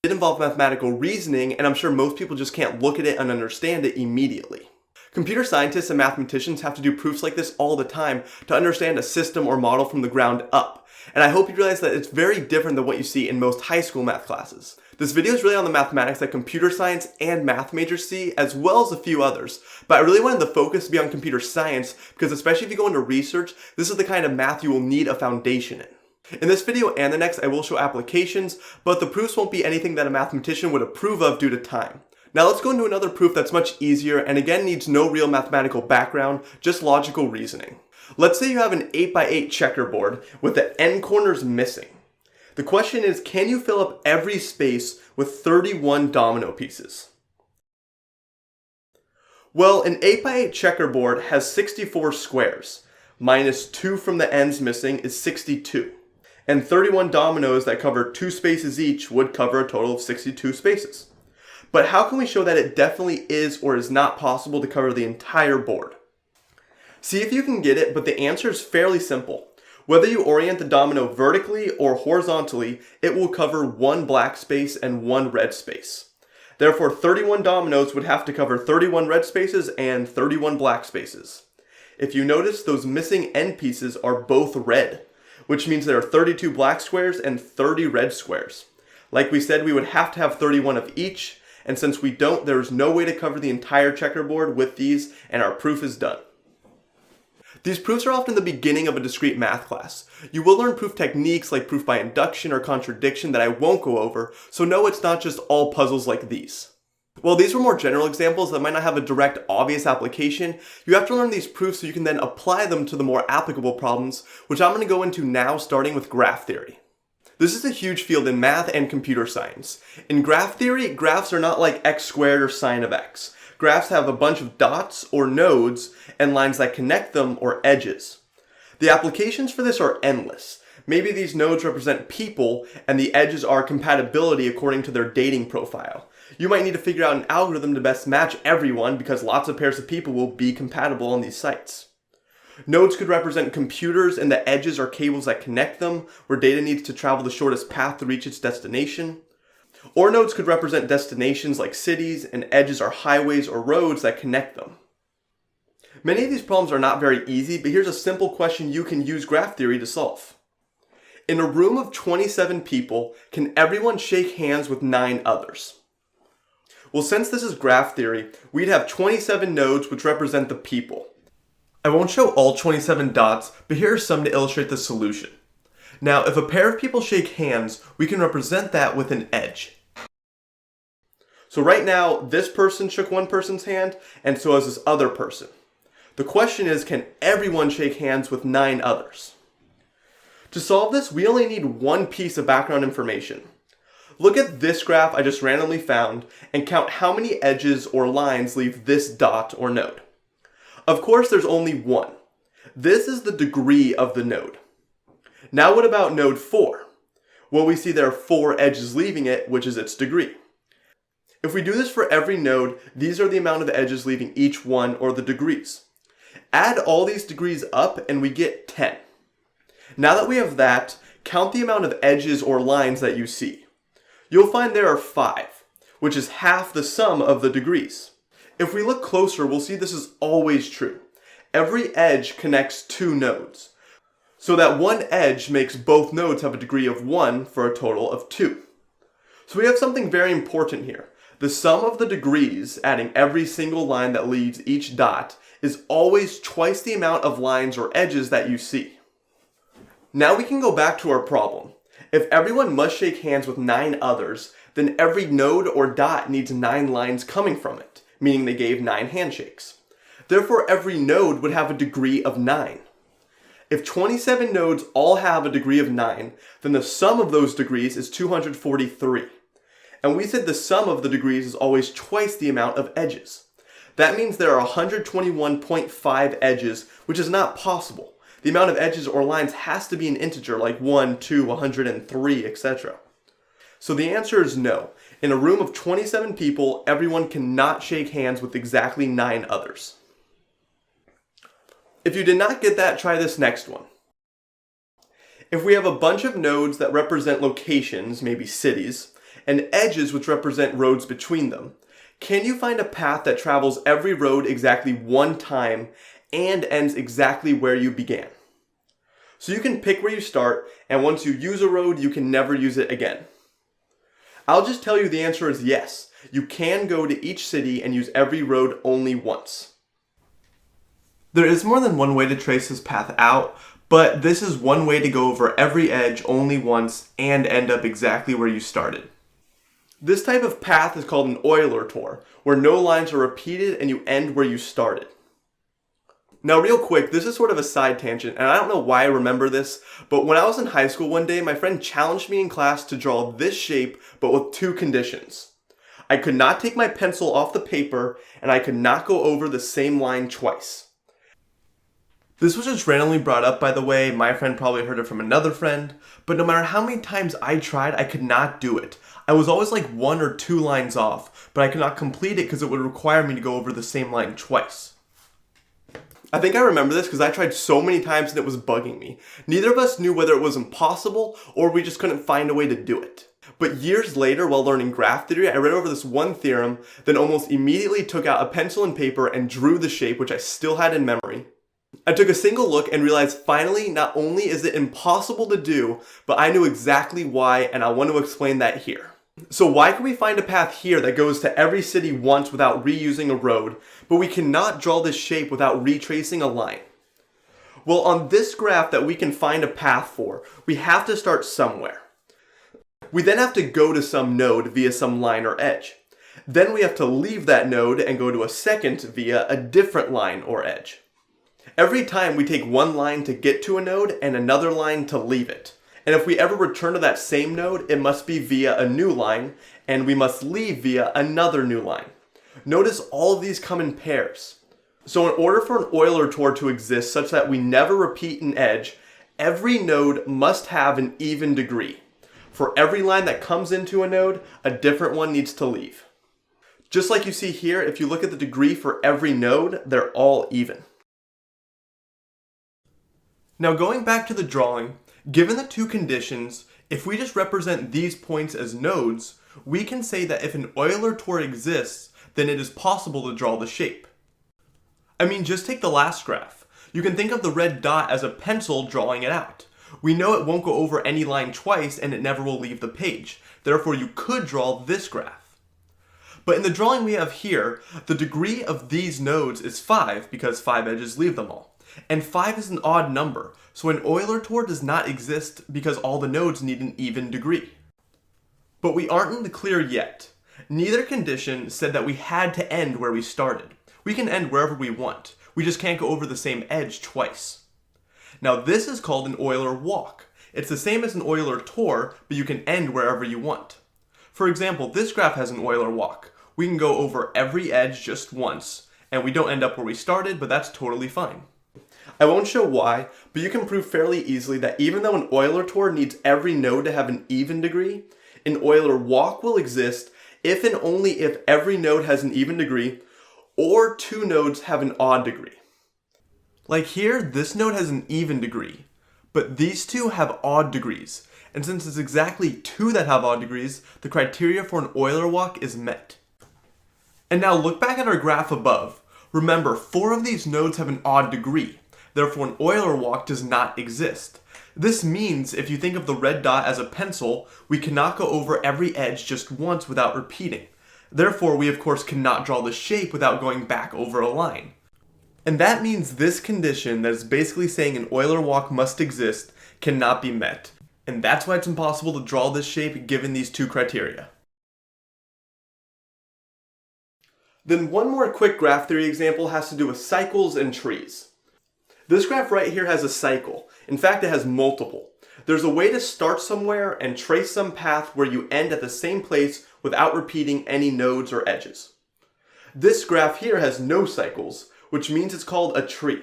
It involves mathematical reasoning, and I'm sure most people just can't look at it and understand it immediately. Computer scientists and mathematicians have to do proofs like this all the time to understand a system or model from the ground up. And I hope you realize that it's very different than what you see in most high school math classes. This video is really on the mathematics that computer science and math majors see, as well as a few others. But I really wanted the focus to be on computer science because especially if you go into research, this is the kind of math you will need a foundation in. In this video and the next, I will show applications, but the proofs won't be anything that a mathematician would approve of due to time. Now let's go into another proof that's much easier and again needs no real mathematical background, just logical reasoning. Let's say you have an 8x8 checkerboard with the end corners missing. The question is, can you fill up every space with 31 domino pieces? Well, an 8x8 checkerboard has 64 squares. Minus 2 from the ends missing is 62. And 31 dominoes that cover 2 spaces each would cover a total of 62 spaces. But how can we show that it definitely is or is not possible to cover the entire board? See if you can get it, but the answer is fairly simple. Whether you orient the domino vertically or horizontally, it will cover 1 black space and 1 red space. Therefore, 31 dominoes would have to cover 31 red spaces and 31 black spaces. If you notice, those missing end pieces are both red, which means there are 32 black squares and 30 red squares. Like we said, we would have to have 31 of each, and since we don't, there is no way to cover the entire checkerboard with these, and our proof is done. These proofs are often the beginning of a discrete math class. You will learn proof techniques like proof by induction or contradiction that I won't go over, so no, it's not just all puzzles like these. While these were more general examples that might not have a direct, obvious application, you have to learn these proofs so you can then apply them to the more applicable problems, which I'm going to go into now, starting with graph theory. This is a huge field in math and computer science. In graph theory, graphs are not like x squared or sine of x. Graphs have a bunch of dots or nodes and lines that connect them or edges. The applications for this are endless. Maybe these nodes represent people and the edges are compatibility according to their dating profile. You might need to figure out an algorithm to best match everyone because lots of pairs of people will be compatible on these sites. Nodes could represent computers and the edges are cables that connect them, where data needs to travel the shortest path to reach its destination. Or nodes could represent destinations like cities, and edges are highways or roads that connect them. Many of these problems are not very easy, but here's a simple question you can use graph theory to solve. In a room of 27 people, can everyone shake hands with 9 others? Well, since this is graph theory, we'd have 27 nodes which represent the people. I won't show all 27 dots, but here are some to illustrate the solution. Now, if a pair of people shake hands, we can represent that with an edge. So right now, this person shook one person's hand, and so has this other person. The question is, can everyone shake hands with 9 others? To solve this, we only need one piece of background information. Look at this graph I just randomly found, and count how many edges or lines leave this dot or node. Of course, there's only one. This is the degree of the node. Now what about node 4? Well, we see there are 4 edges leaving it, which is its degree. If we do this for every node, these are the amount of edges leaving each one, or the degrees. Add all these degrees up and we get 10. Now that we have that, count the amount of edges or lines that you see. You'll find there are 5, which is half the sum of the degrees. If we look closer, we'll see this is always true. Every edge connects 2 nodes. So that one edge makes both nodes have a degree of 1 for a total of 2. So we have something very important here. The sum of the degrees, adding every single line that leaves each dot, is always twice the amount of lines or edges that you see. Now we can go back to our problem. If everyone must shake hands with 9 others, then every node or dot needs 9 lines coming from it, meaning they gave 9 handshakes. Therefore, every node would have a degree of 9. If 27 nodes all have a degree of 9, then the sum of those degrees is 243. And we said the sum of the degrees is always twice the amount of edges. That means there are 121.5 edges, which is not possible. The amount of edges or lines has to be an integer like 1, 2, 103, etc. So the answer is no. In a room of 27 people, everyone cannot shake hands with exactly 9 others. If you did not get that, try this next one. If we have a bunch of nodes that represent locations, maybe cities, and edges, which represent roads between them. Can you find a path that travels every road exactly one time and ends exactly where you began? So you can pick where you start, and once you use a road, you can never use it again. I'll just tell you the answer is yes. You can go to each city and use every road only once. There is more than one way to trace this path out, but this is one way to go over every edge only once and end up exactly where you started. This type of path is called an Euler tour, where no lines are repeated and you end where you started. Now real quick, this is sort of a side tangent, and I don't know why I remember this, but when I was in high school one day, my friend challenged me in class to draw this shape, but with two conditions. I could not take my pencil off the paper, and I could not go over the same line twice. This was just randomly brought up, by the way. My friend probably heard it from another friend, but no matter how many times I tried, I could not do it. I was always like 1 or 2 lines off, but I could not complete it because it would require me to go over the same line twice. I think I remember this because I tried so many times and it was bugging me. Neither of us knew whether it was impossible or we just couldn't find a way to do it. But years later, while learning graph theory, I read over this one theorem, then almost immediately took out a pencil and paper and drew the shape, which I still had in memory. I took a single look and realized finally, not only is it impossible to do, but I knew exactly why, and I want to explain that here. So why can we find a path here that goes to every city once without reusing a road, but we cannot draw this shape without retracing a line? Well, on this graph that we can find a path for, we have to start somewhere. We then have to go to some node via some line or edge. Then we have to leave that node and go to a second via a different line or edge. Every time we take one line to get to a node and another line to leave it. And if we ever return to that same node, it must be via a new line, and we must leave via another new line. Notice all of these come in pairs. So in order for an Euler tour to exist such that we never repeat an edge, every node must have an even degree. For every line that comes into a node, a different one needs to leave. Just like you see here, if you look at the degree for every node, they're all even. Now going back to the drawing, given the two conditions, if we just represent these points as nodes, we can say that if an Euler tour exists, then it is possible to draw the shape. I mean, just take the last graph. You can think of the red dot as a pencil drawing it out. We know it won't go over any line twice and it never will leave the page. Therefore, you could draw this graph. But in the drawing we have here, the degree of these nodes is 5 because 5 edges leave them all. And 5 is an odd number, so an Euler tour does not exist because all the nodes need an even degree. But we aren't in the clear yet. Neither condition said that we had to end where we started. We can end wherever we want. We just can't go over the same edge twice. Now this is called an Euler walk. It's the same as an Euler tour, but you can end wherever you want. For example, this graph has an Euler walk. We can go over every edge just once, and we don't end up where we started, but that's totally fine. I won't show why, but you can prove fairly easily that even though an Euler tour needs every node to have an even degree, an Euler walk will exist if and only if every node has an even degree, or 2 nodes have an odd degree. Like here, this node has an even degree, but these 2 have odd degrees, and since it's exactly 2 that have odd degrees, the criteria for an Euler walk is met. And now look back at our graph above. Remember, 4 of these nodes have an odd degree. Therefore, an Euler walk does not exist. This means if you think of the red dot as a pencil, we cannot go over every edge just once without repeating. Therefore, we of course cannot draw the shape without going back over a line. And that means this condition that is basically saying an Euler walk must exist cannot be met. And that's why it's impossible to draw this shape given these 2 criteria. Then one more quick graph theory example has to do with cycles and trees. This graph right here has a cycle. In fact, it has multiple. There's a way to start somewhere and trace some path where you end at the same place without repeating any nodes or edges. This graph here has no cycles, which means it's called a tree.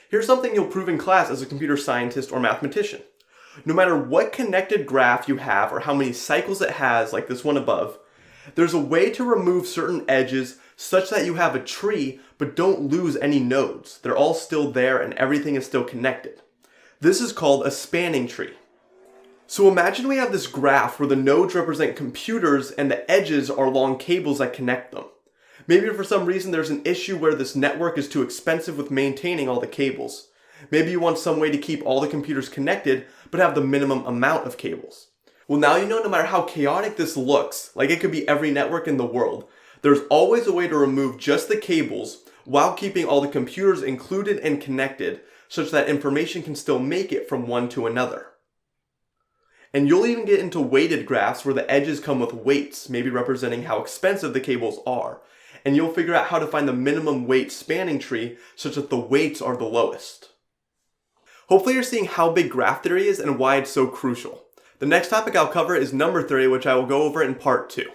Here's something you'll prove in class as a computer scientist or mathematician. No matter what connected graph you have or how many cycles it has, like this one above, there's a way to remove certain edges such that you have a tree but don't lose any nodes. They're all still there and everything is still connected. This is called a spanning tree. So imagine we have this graph where the nodes represent computers and the edges are long cables that connect them. Maybe for some reason there's an issue where this network is too expensive with maintaining all the cables. Maybe you want some way to keep all the computers connected but have the minimum amount of cables. Well, now you know no matter how chaotic this looks, like it could be every network in the world, there's always a way to remove just the cables while keeping all the computers included and connected such that information can still make it from one to another. And you'll even get into weighted graphs where the edges come with weights, maybe representing how expensive the cables are. And you'll figure out how to find the minimum weight spanning tree such that the weights are the lowest. Hopefully you're seeing how big graph theory is and why it's so crucial. The next topic I'll cover is number theory, which I will go over in part 2.